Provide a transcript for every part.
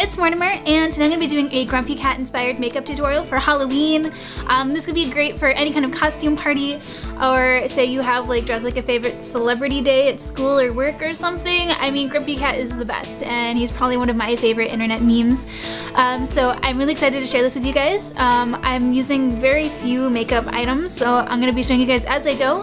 it's Mortimer, and today I'm going to be doing a Grumpy Cat inspired makeup tutorial for Halloween. This could be great for any kind of costume party, or say you have like dressed like a favorite celebrity day at school or work or something. I mean, Grumpy Cat is the best, and he's probably one of my favorite internet memes. So I'm really excited to share this with you guys. I'm using very few makeup items, so I'm going to be showing you guys as I go.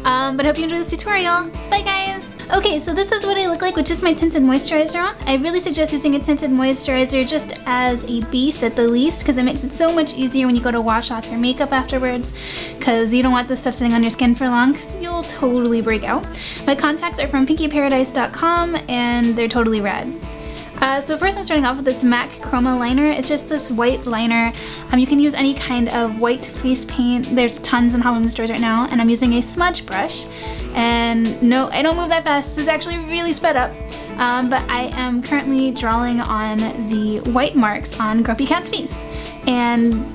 But I hope you enjoy this tutorial. Bye guys! Okay, so this is what I look like with just my tinted moisturizer on. I really suggest using a tinted moisturizer just as a base at the least, because it makes it so much easier when you go to wash off your makeup afterwards, because you don't want this stuff sitting on your skin for long, because you'll totally break out. My contacts are from pinkyparadise.com and they're totally rad. So first I'm starting off with this MAC Chroma liner. It's just this white liner. You can use any kind of white face paint. There's tons in Halloween stores right now, and I'm using a smudge brush. And no, I don't move that fast. This is actually really sped up. But I am currently drawing on the white marks on Grumpy Cat's face. And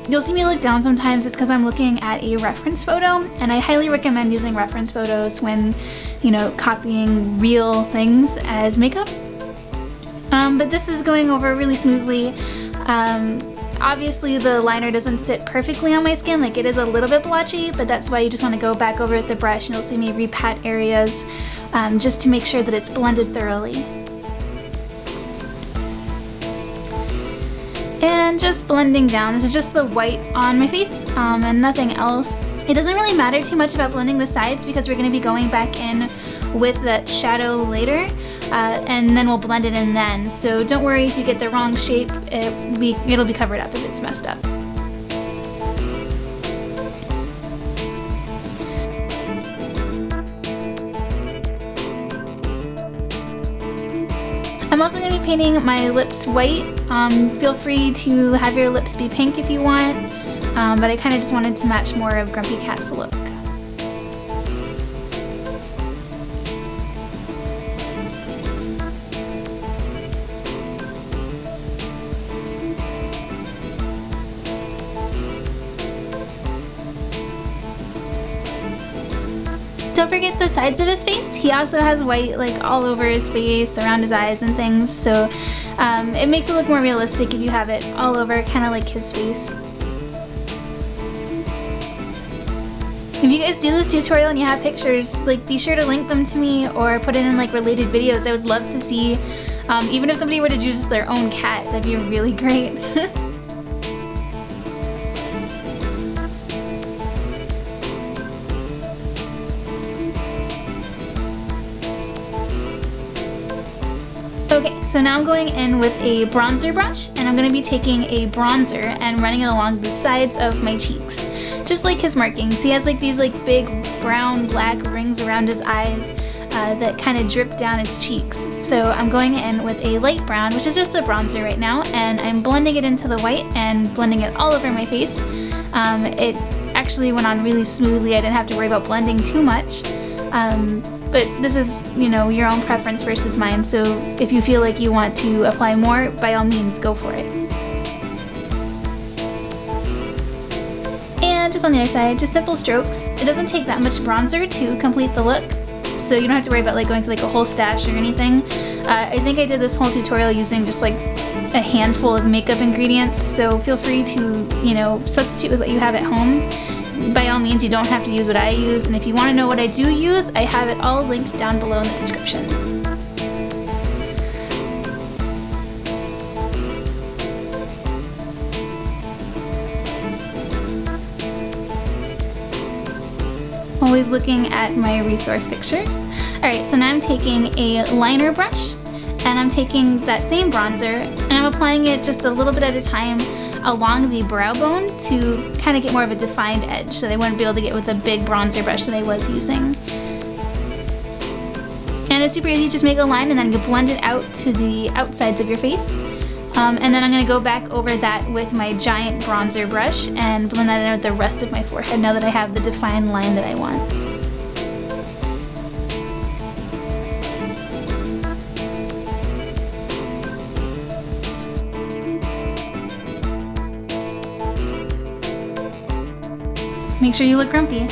you'll see me look down sometimes. It's because I'm looking at a reference photo, and I highly recommend using reference photos when, you know, copying real things as makeup. But this is going over really smoothly. Obviously the liner doesn't sit perfectly on my skin, like it is a little bit blotchy, but that's why you just want to go back over with the brush, and you'll see me repat areas just to make sure that it's blended thoroughly. And just blending down. This is just the white on my face and nothing else. It doesn't really matter too much about blending the sides because we're going to be going back in with that shadow later, and then we'll blend it in then. So don't worry if you get the wrong shape, it'll be covered up if it's messed up. I'm also going to be painting my lips white. Feel free to have your lips be pink if you want, but I kind of just wanted to match more of Grumpy Cat's look. Don't forget the sides of his face. He also has white like all over his face, around his eyes and things, so it makes it look more realistic if you have it all over, kind of like his face. If you guys do this tutorial and you have pictures, like be sure to link them to me or put it in like related videos. I would love to see, even if somebody were to choose their own cat, that'd be really great. Okay, so now I'm going in with a bronzer brush, and I'm going to be taking a bronzer and running it along the sides of my cheeks, just like his markings. He has like these like big brown black rings around his eyes that kind of drip down his cheeks. So I'm going in with a light brown, which is just a bronzer right now, and I'm blending it into the white and blending it all over my face. It actually went on really smoothly. I didn't have to worry about blending too much. But this is, you know, your own preference versus mine, so if you feel like you want to apply more, by all means, go for it. And just on the other side, just simple strokes. It doesn't take that much bronzer to complete the look, so you don't have to worry about like going through like a whole stash or anything. I think I did this whole tutorial using just like a handful of makeup ingredients, so feel free to, you know, substitute with what you have at home. By all means, you don't have to use what I use, and if you want to know what I do use, I have it all linked down below in the description. Always looking at my resource pictures. Alright, so now I'm taking a liner brush, and I'm taking that same bronzer, and I'm applying it just a little bit at a time along the brow bone to kind of get more of a defined edge that I wouldn't be able to get with the big bronzer brush that I was using. And it's super easy, just make a line and then you blend it out to the outsides of your face. And then I'm going to go back over that with my giant bronzer brush and blend that out the rest of my forehead now that I have the defined line that I want. Make sure you look grumpy.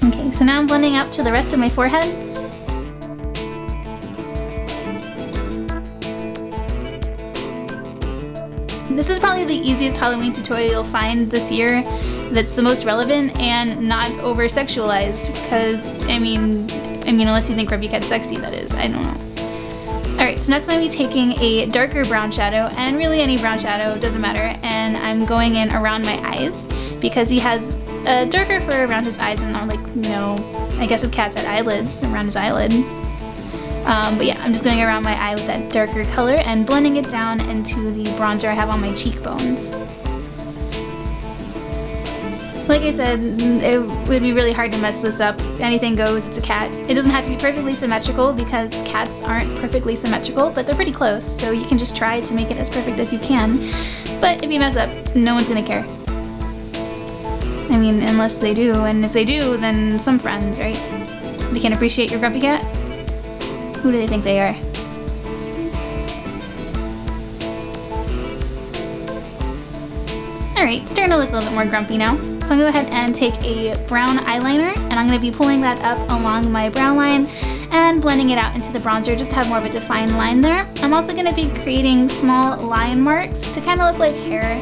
Okay, so now I'm blending up to the rest of my forehead. This is probably the easiest Halloween tutorial you'll find this year that's the most relevant and not over-sexualized, because, I mean, unless you think Grumpy Cat's sexy, that is. I don't know. Alright, so next I'm going to be taking a darker brown shadow, and really any brown shadow, doesn't matter, and I'm going in around my eyes, because he has a darker fur around his eyes, and not like, you know, I guess if cats had eyelids, around his eyelid. But yeah, I'm just going around my eye with that darker color and blending it down into the bronzer I have on my cheekbones. Like I said, it would be really hard to mess this up. Anything goes, it's a cat. It doesn't have to be perfectly symmetrical because cats aren't perfectly symmetrical, but they're pretty close, so you can just try to make it as perfect as you can. But if you mess up, no one's gonna care. I mean, unless they do, and if they do, then some friends, right? They can't appreciate your grumpy cat? Who do they think they are? Alright, starting to look a little bit more grumpy now. So I'm going to go ahead and take a brown eyeliner, and I'm going to be pulling that up along my brow line and blending it out into the bronzer just to have more of a defined line there. I'm also going to be creating small line marks to kind of look like hair,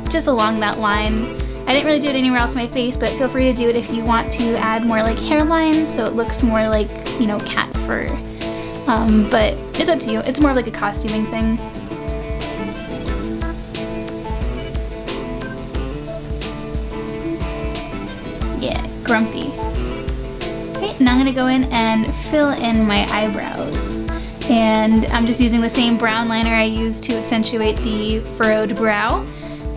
just along that line. I didn't really do it anywhere else on my face, but feel free to do it if you want to add more like hairlines so it looks more like, you know, cat fur. But it's up to you. It's more of like a costuming thing. Yeah, grumpy. Okay, now I'm gonna go in and fill in my eyebrows. And I'm just using the same brown liner I used to accentuate the furrowed brow.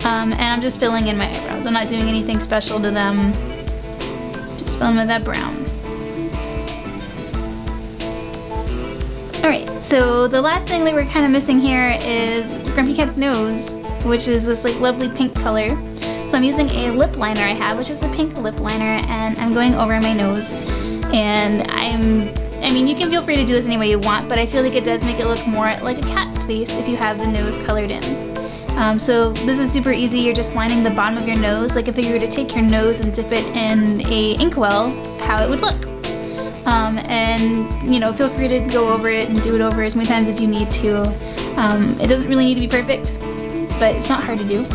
And I'm just filling in my eyebrows. I'm not doing anything special to them. Just filling with that brown. Alright, so the last thing that we're kind of missing here is Grumpy Cat's nose, which is this like lovely pink color. So I'm using a lip liner I have, which is a pink lip liner, and I'm going over my nose. And I mean, you can feel free to do this any way you want, but I feel like it does make it look more like a cat's face if you have the nose colored in. So this is super easy. You're just lining the bottom of your nose, like if you were to take your nose and dip it in a inkwell, how it would look. And you know, feel free to go over it and do it over as many times as you need to. It doesn't really need to be perfect, but it's not hard to do.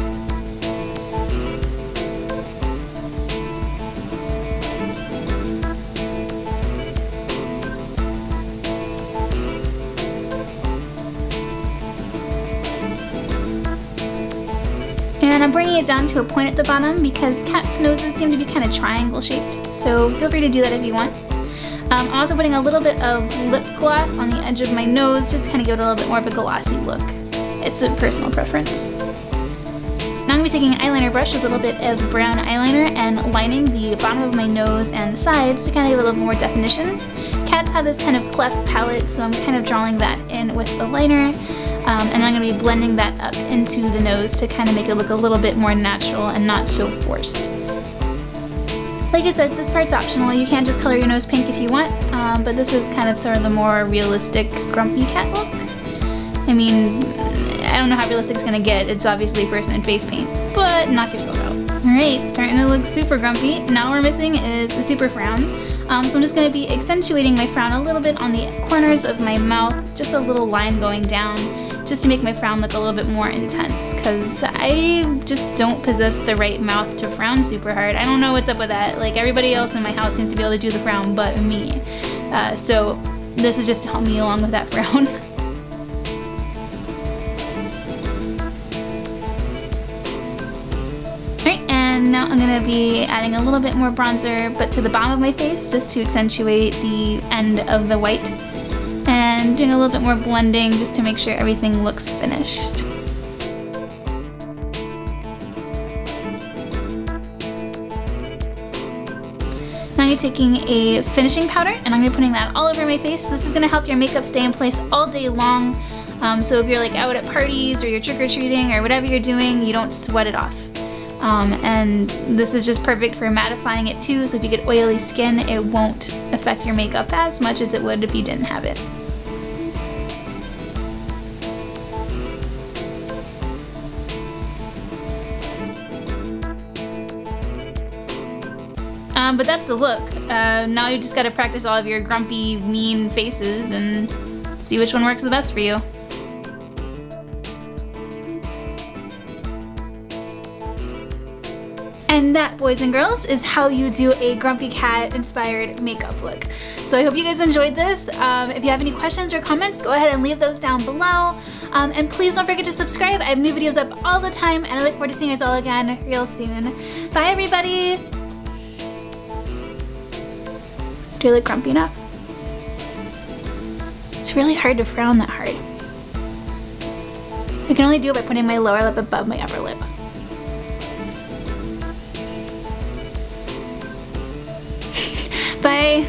And I'm bringing it down to a point at the bottom because cats' noses seem to be kind of triangle shaped, so feel free to do that if you want. I'm also putting a little bit of lip gloss on the edge of my nose just to kind of give it a little bit more of a glossy look. It's a personal preference. Now I'm going to be taking an eyeliner brush with a little bit of brown eyeliner and lining the bottom of my nose and the sides to kind of give a little more definition. Cats have this kind of cleft palette, so I'm kind of drawing that in with the liner. And I'm going to be blending that up into the nose to kind of make it look a little bit more natural and not so forced. Like I said, this part's optional. You can just color your nose pink if you want, but this is kind of sort of the more realistic grumpy cat look. I mean, I don't know how realistic it's going to get. It's obviously person and face paint, but knock yourself out. Alright, starting to look super grumpy. Now what we're missing is the super frown. So I'm just going to be accentuating my frown a little bit on the corners of my mouth, just a little line going down, just to make my frown look a little bit more intense, because I just don't possess the right mouth to frown super hard. I don't know what's up with that. Like, everybody else in my house seems to be able to do the frown but me. So this is just to help me along with that frown. Alright, and now I'm going to be adding a little bit more bronzer, but to the bottom of my face, just to accentuate the end of the white. And doing a little bit more blending just to make sure everything looks finished. Now I'm taking a finishing powder and I'm going to be putting that all over my face. This is going to help your makeup stay in place all day long. So if you're like out at parties or you're trick-or-treating or whatever you're doing, you don't sweat it off. And this is just perfect for mattifying it too, so if you get oily skin, it won't affect your makeup as much as it would if you didn't have it. But that's the look. Now you just gotta practice all of your grumpy, mean faces and see which one works the best for you. And that, boys and girls, is how you do a Grumpy Cat inspired makeup look. So I hope you guys enjoyed this. If you have any questions or comments, go ahead and leave those down below. And please don't forget to subscribe. I have new videos up all the time, and I look forward to seeing you guys all again real soon. Bye, everybody. Do I look grumpy enough? It's really hard to frown that hard. I can only do it by putting my lower lip above my upper lip. Bye.